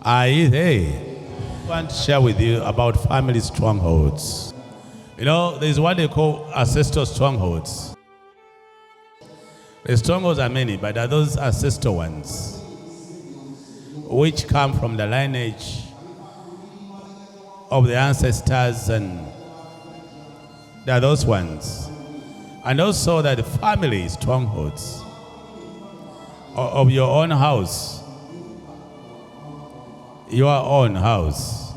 I want to share with you about family strongholds. There's what they call ancestral strongholds. The strongholds are many, but there are those ancestral ones, which come from the lineage of the ancestors, and there are those ones. And also that the family strongholds of your own house. Your own house.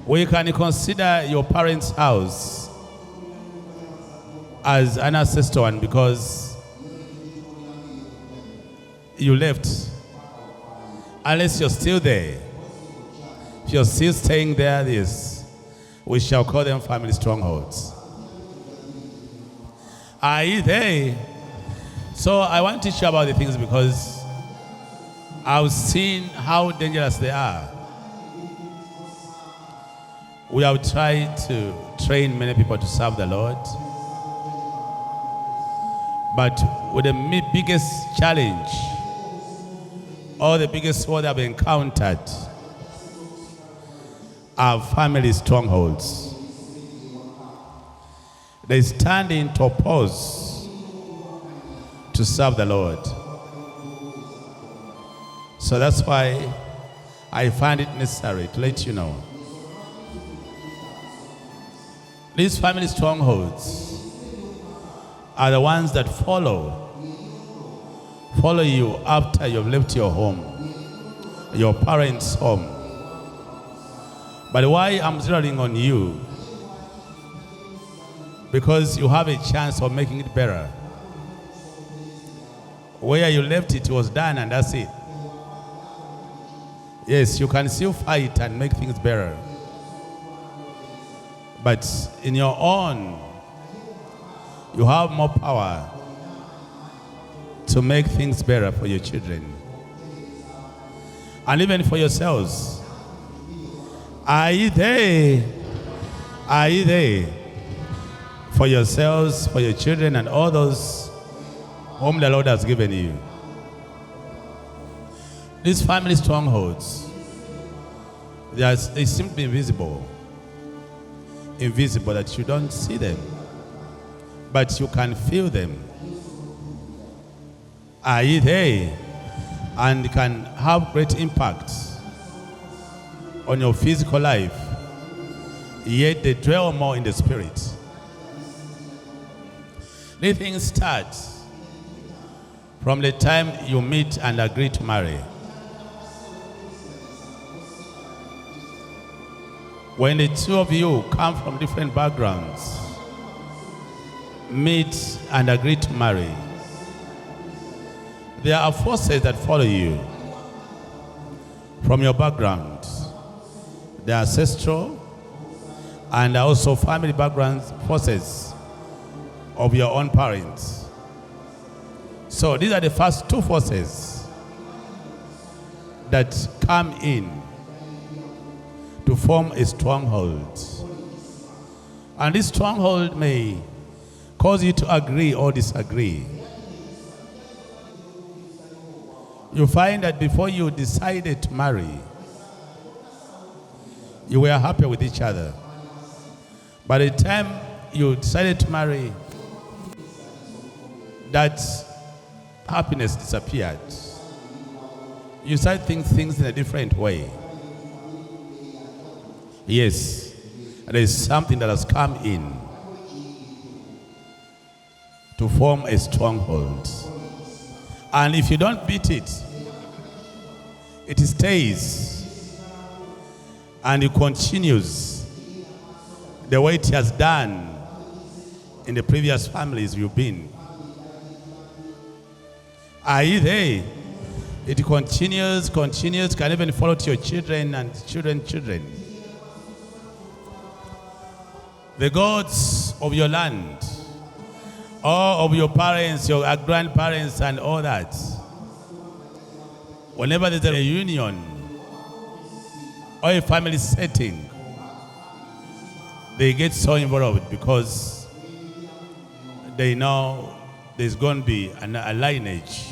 We can consider your parents' house as an ancestral one because you left. Unless you're still there. If you're still staying there, we shall call them family strongholds. So I want to teach you about the things because I've seen how dangerous they are. We have tried to train many people to serve the Lord. But with the biggest challenge, or the biggest word I've encountered, are family strongholds. They stand into oppose to serve the Lord. So that's why I find it necessary to let you know. These family strongholds are the ones that follow you after you've left your home, your parents' home. But why I'm zeroing on you? Because you have a chance of making it better. Where you left it was done and that's it. Yes, you can still fight and make things better. But in your own, you have more power to make things better for your children. And even for yourselves. Are you there? Are you there? For yourselves, for your children, and all those whom the Lord has given you. These family strongholds, they seem to be invisible. Invisible, that you don't see them, but you can feel them. Are you there? And can have great impact on your physical life, yet they dwell more in the spirit. These things start from the time you meet and agree to marry. When the two of you come from different backgrounds, meet and agree to marry, there are forces that follow you from your background. The ancestral and also family background forces of your own parents. So these are the first two forces that come in to form a stronghold. And this stronghold may cause you to agree or disagree. You find that before you decided to marry, you were happy with each other. By the time you decided to marry, that happiness disappeared. You started thinking things in a different way. Yes, there is something that has come in to form a stronghold. And if you don't beat it, it stays. And it continues the way it has done in the previous families you've been. Are you there? It continues, can even follow to your children and children. The gods of your land, or of your parents, your grandparents, and all that. Whenever there's a reunion or a family setting, they get so involved because they know there's going to be a lineage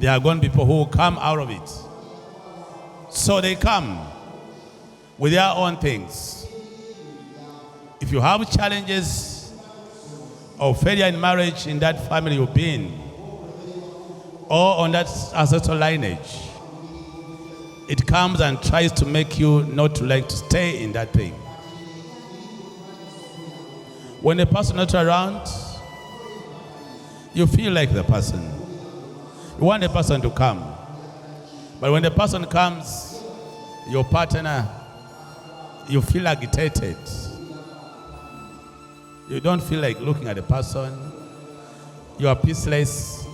There are going to be people who will come out of it. So they come with their own things. If you have challenges or failure in marriage in that family you've been, or on that ancestral lineage, it comes and tries to make you not to like to stay in that thing. When the person is not around, you feel like the person. You want the person to come. But when the person comes, your partner, you feel agitated. You don't feel like looking at the person. You are peaceless.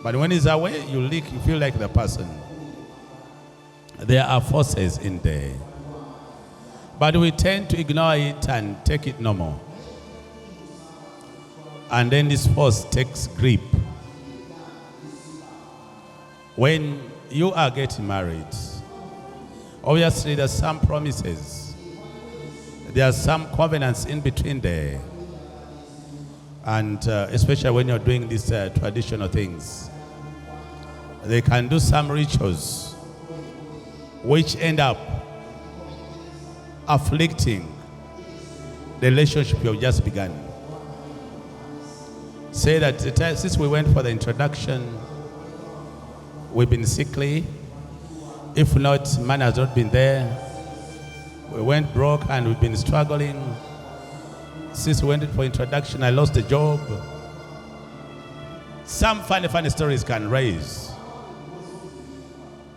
But when he's away, you feel like the person. There are forces in there. But we tend to ignore it and take it normal. And then this force takes grip. When you are getting married, obviously there's some promises. There are some covenants in between there. And especially when you're doing these traditional things, they can do some rituals which end up afflicting the relationship you have just begun. Say that since we went for the introduction, we've been sickly. If not, man has not been there. We went broke and we've been struggling. Since we went for introduction, I lost the job. Some funny stories can raise.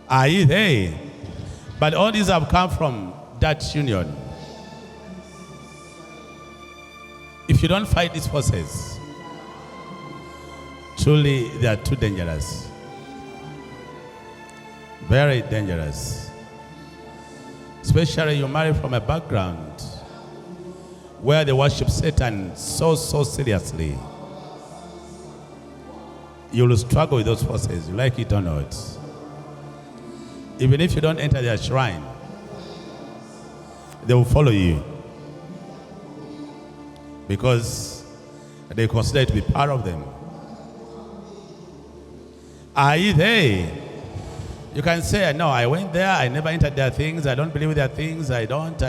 Are you there? But all these have come from that union. If you don't fight these forces, truly they are too dangerous. Very dangerous. Especially you marry from a background where they worship Satan so seriously. You will struggle with those forces, you like it or not. Even if you don't enter their shrine, they will follow you. Because they consider it to be part of them. Are you there? You can say, no, I went there, I never entered their things, I don't believe their things, I don't.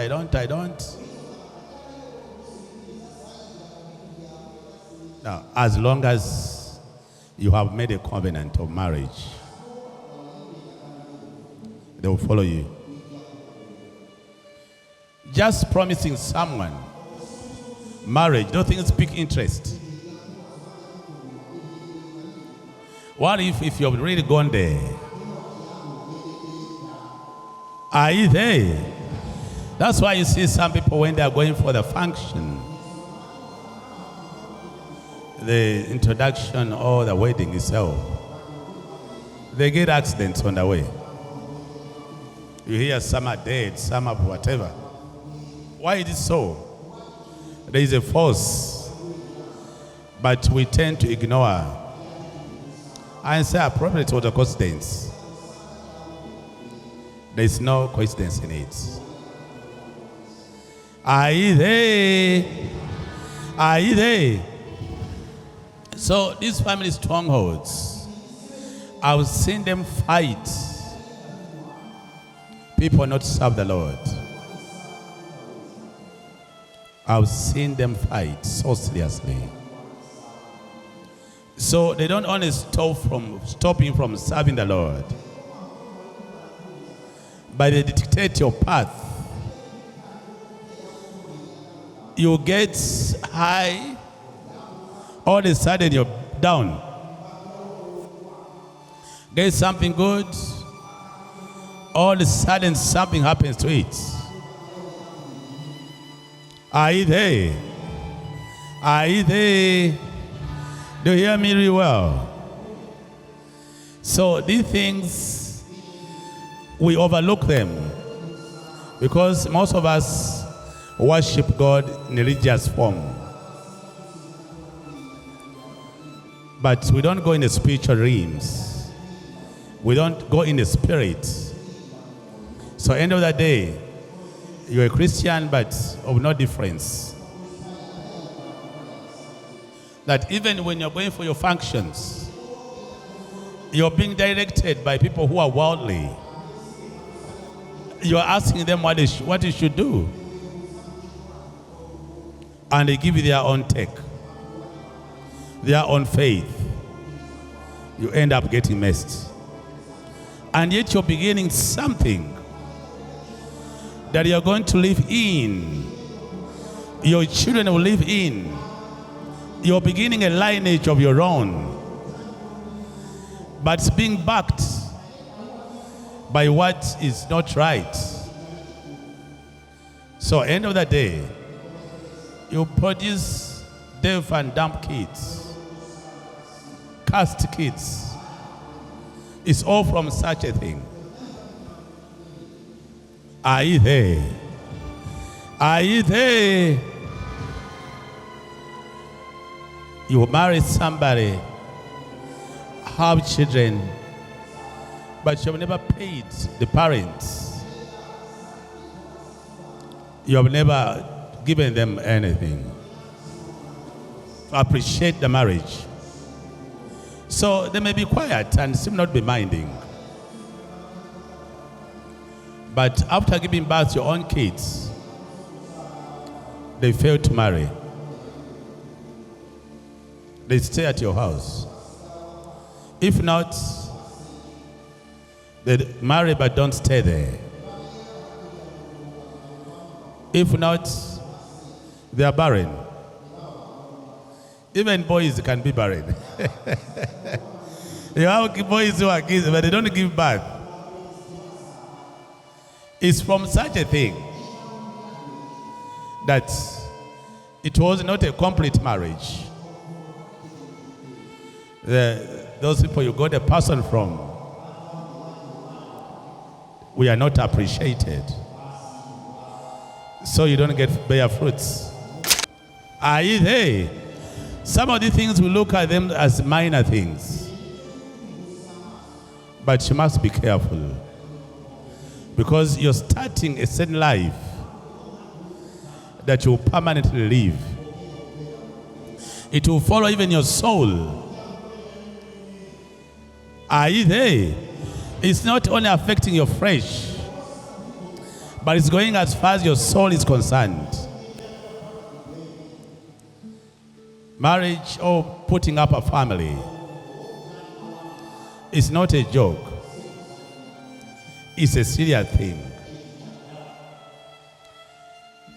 Now, as long as you have made a covenant of marriage, they will follow you. Just promising someone marriage, those things pique interest. What if you've really gone there? Are you there? That's why you see some people when they are going for the function, the introduction or the wedding itself, they get accidents on the way. You hear some are dead, some are whatever. Why is it so? There is a force, but we tend to ignore and say, probably it was a coincidence. There is no coincidence in it. Are you there? Are you there? So these family strongholds, I've seen them fight people not serve the Lord. I've seen them fight so seriously. So they don't only stop you from serving the Lord, but they dictate your path. You get high, all of a sudden you're down. Get something good, all of a sudden something happens to it. Are you there? Are you there? Do you hear me really well? So these things, we overlook them because most of us worship God in a religious form. But we don't go in the spiritual realms. We don't go in the spirit. So end of the day, you're a Christian but of no difference. That even when you're going for your functions, You're being directed by people who are worldly. You're asking them what you should do. And they give you their own take, their own faith. You end up getting messed. And yet you're beginning something that you're going to live in. Your children will live in. You're beginning a lineage of your own. But it's being backed by what is not right. So end of the day, you produce deaf and dumb kids, cursed kids. It's all from such a thing. Are you there? Are you there? You marry somebody, have children, but you have never paid the parents. You have never given them anything to appreciate the marriage. So they may be quiet and seem not be minding. But after giving birth to your own kids, they fail to marry. They stay at your house. If not, they marry but don't stay there. If not, they are barren. Even boys can be barren. You have boys who are kids, but they don't give birth. It's from such a thing that it was not a complete marriage. Those people you got a person from, we are not appreciated. So you don't get bear fruits. Are you there? Some of the things we look at them as minor things. But you must be careful. Because you're starting a certain life that you will permanently live. It will follow even your soul. Are you there? It's not only affecting your flesh, but it's going as far as your soul is concerned. Marriage or putting up a family is not a joke. It's a serious thing.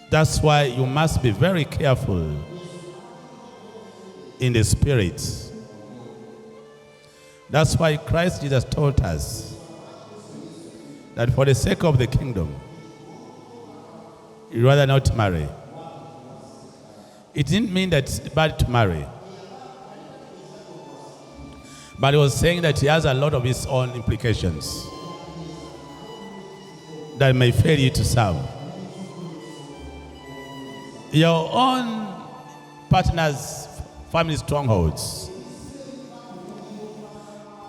That's why you must be very careful in the spirit. That's why Christ Jesus told us that for the sake of the kingdom, you'd rather not marry. It didn't mean that it's bad to marry. But he was saying that he has a lot of his own implications that may fail you to serve. Your own partner's family strongholds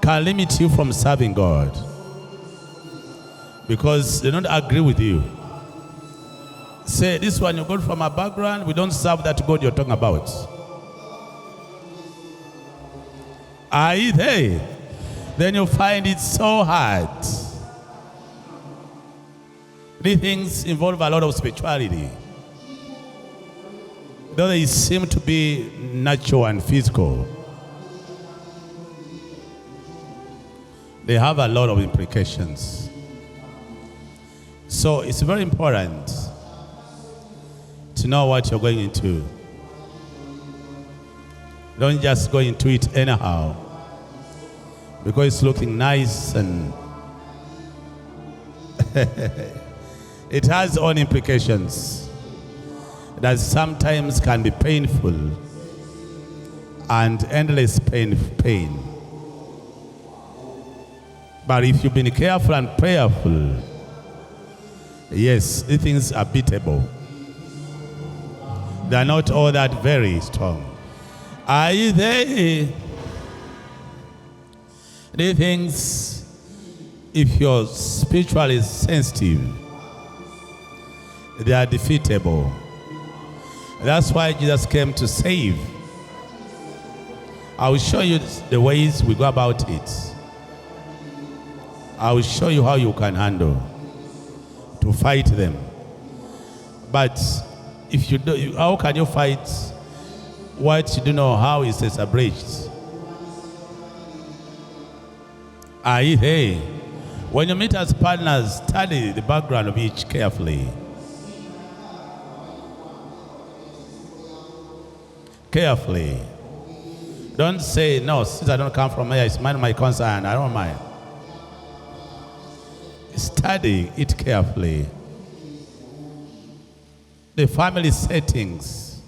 can limit you from serving God because they don't agree with you. Say, this one you got from a background, we don't serve that God you're talking about. Are you there? Then you find it so hard. These things involve a lot of spirituality. Though they seem to be natural and physical, they have a lot of implications. So it's very important to know what you're going into. Don't just go into it anyhow because it's looking nice and it has own implications that sometimes can be painful and endless pain. But if you've been careful and prayerful, yes, these things are beatable. They are not all that very strong. Are you there? These things, if you're spiritually sensitive, they are defeatable. That's why Jesus came to save. I will show you the ways we go about it. I will show you how you can handle to fight them. But if you do, how can you fight what you do know how is established? Hey, when you meet as partners, study the background of each carefully. Carefully. Don't say, no, since I don't come from here, it's my concern, I don't mind. Study it carefully. The family settings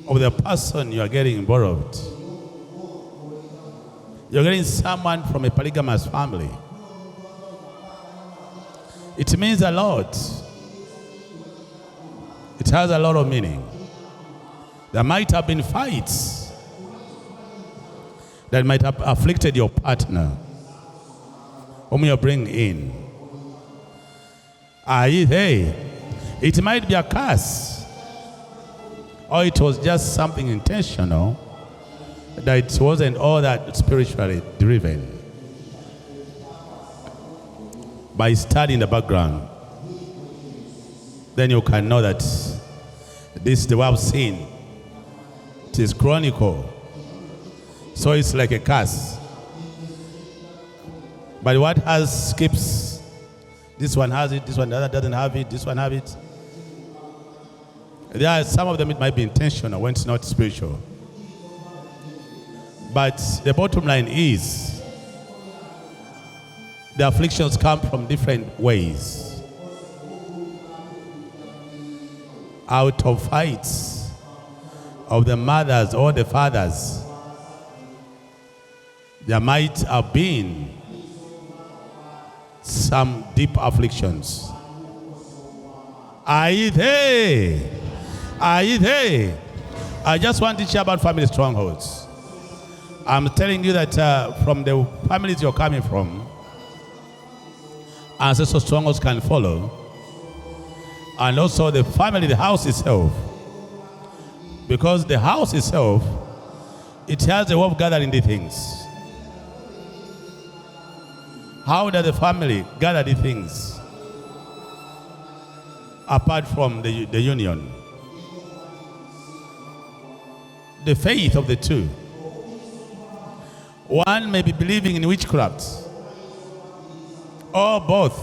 of the person you are getting involved. You're getting someone from a polygamous family. It means a lot. It has a lot of meaning. There might have been fights that might have afflicted your partner whom you bring in. Hey, it might be a curse, or it was just something intentional, that it wasn't all that spiritually driven. By studying the background, then you can know that this is the way I've seen. It is chronicle. So it's like a curse. But what has skips? This one has it, this one doesn't have it, this one have it. There are some of them it might be intentional when it's not spiritual. But the bottom line is the afflictions come from different ways. Out of fights of the mothers or the fathers, there might have been some deep afflictions. I just want to teach you about family strongholds. I'm telling you that from the families you're coming from, ancestral strongholds can follow. And also the family, the house itself. Because the house itself, it has a way of gathering the things. How does the family gather the things? Apart from the union. The faith of the two. One may be believing in witchcraft, or both.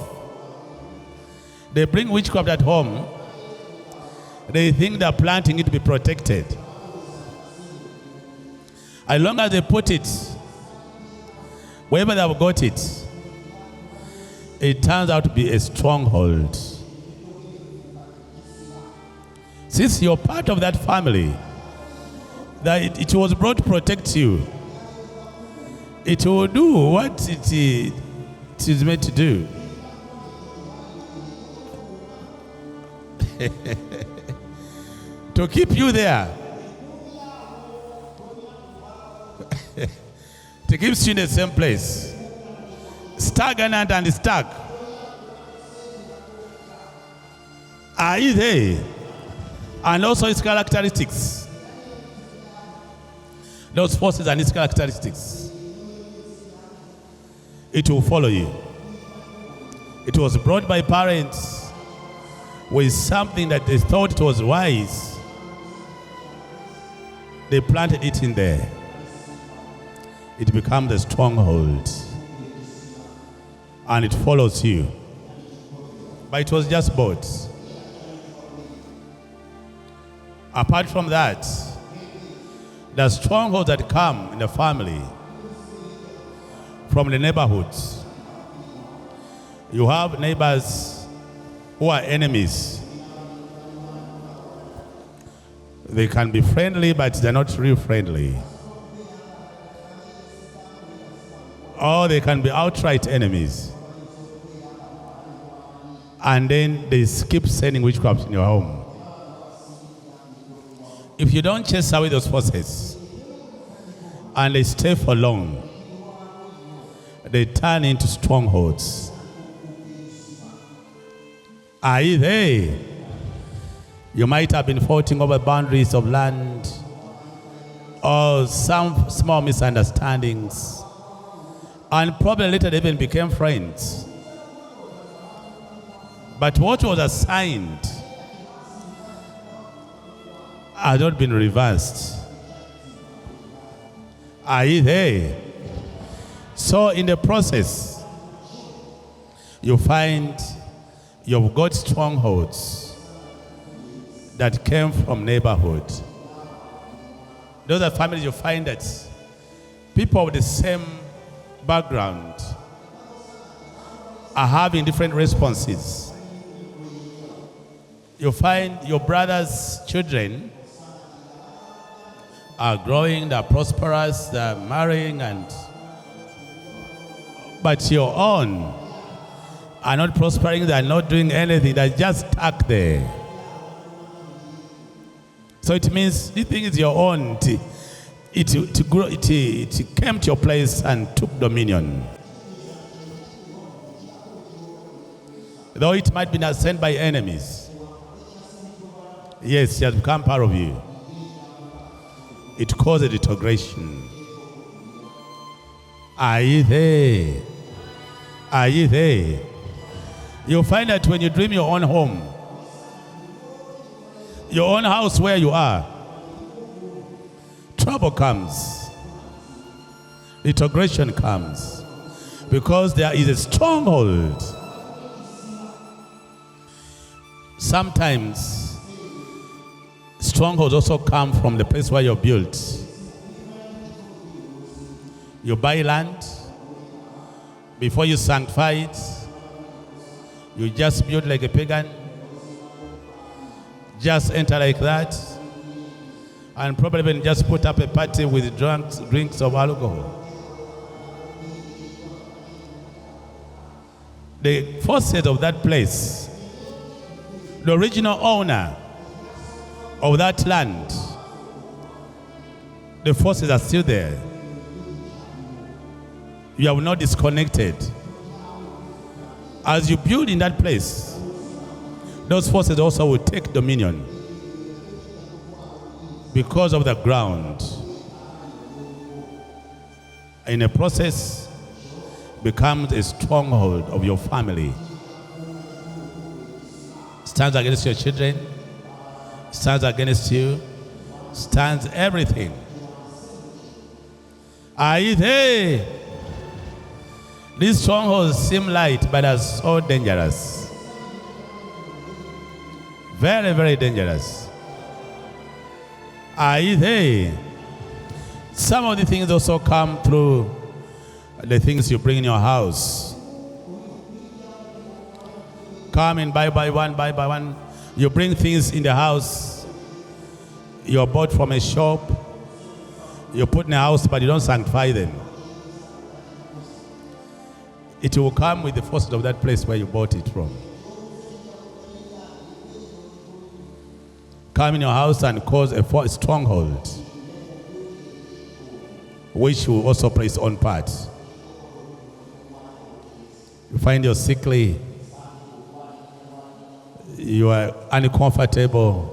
They bring witchcraft at home. They think they're planting it to be protected. As long as they put it, wherever they've got it, it turns out to be a stronghold. Since you're part of that family, that it was brought to protect you, it will do what it is meant to do. To keep you there. To keep you in the same place. Stagnant and stuck. Are you there? And also its characteristics. Those forces and its characteristics. It will follow you. It was brought by parents with something that they thought it was wise. They planted it in there. It becomes a stronghold. And it follows you. But it was just bought. Apart from that, the strongholds that come in the family from the neighborhoods. You have neighbors who are enemies. They can be friendly, but they're not real friendly. Or they can be outright enemies. And then they keep sending witchcraft in your home. If you don't chase away those forces, and they stay for long, they turn into strongholds. Are you there? You might have been fighting over boundaries of land, or some small misunderstandings, And probably later they even became friends. But what was assigned has not been reversed. Are you there? So in the process, you find you've got strongholds that came from neighborhood. Those are families you find that people with the same background are having different responses. You find your brother's children are growing, they're prosperous, they're marrying, but your own are not prospering, they're not doing anything, they're just stuck there. So it means this thing is your own. It came to your place and took dominion. Though it might be not sent by enemies, yes, it has become part of you. It causes retrogression. Are you there? Are you there? You'll find that when you dream your own home, your own house where you are, trouble comes. Retrogression comes. Because there is a stronghold. Sometimes strongholds also come from the place where you're built. You buy land, before you sanctify it, you just build like a pagan, just enter like that, and probably even just put up a party with drinks of alcohol. The forces of that place, the original owner of that land, the forces are still there. You have not disconnected. As you build in that place, those forces also will take dominion because of the ground. In a process, becomes a stronghold of your family. Stands against your children, stands against you, stands everything. Are you there? These strongholds seem light, but are so dangerous. Very, very dangerous. Are you there? Some of the things also come through the things you bring in your house. Come and buy one. You bring things in the house you bought from a shop. You put in the house, but you don't sanctify them. It will come with the forces of that place where you bought it from. Come in your house and cause a stronghold, which will also play its own part. You find you're sickly, you are uncomfortable,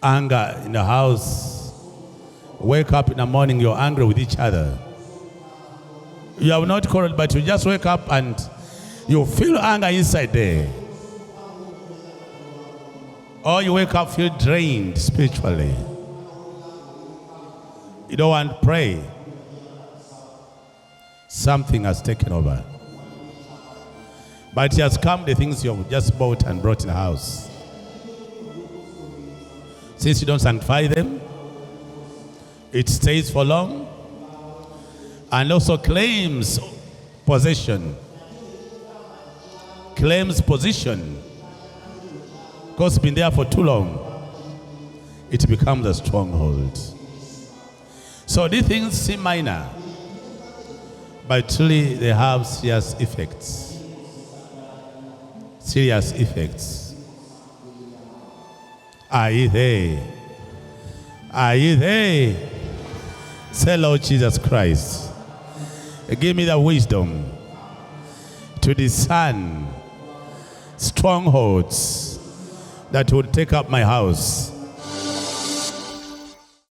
anger in the house. Wake up in the morning, you're angry with each other. You have not quarreled, but you just wake up and you feel anger inside there. Or you wake up, feel drained spiritually. You don't want to pray. Something has taken over. But it has come the things you have just bought and brought in the house. Since you don't sanctify them, it stays for long and also claims possession. Claims position. Because it's been there for too long, it becomes a stronghold. So these things seem minor, but truly they have serious effects. Serious effects. Are you there? Are you there? Say, Lord Jesus Christ, give me the wisdom to discern strongholds that would take up my house.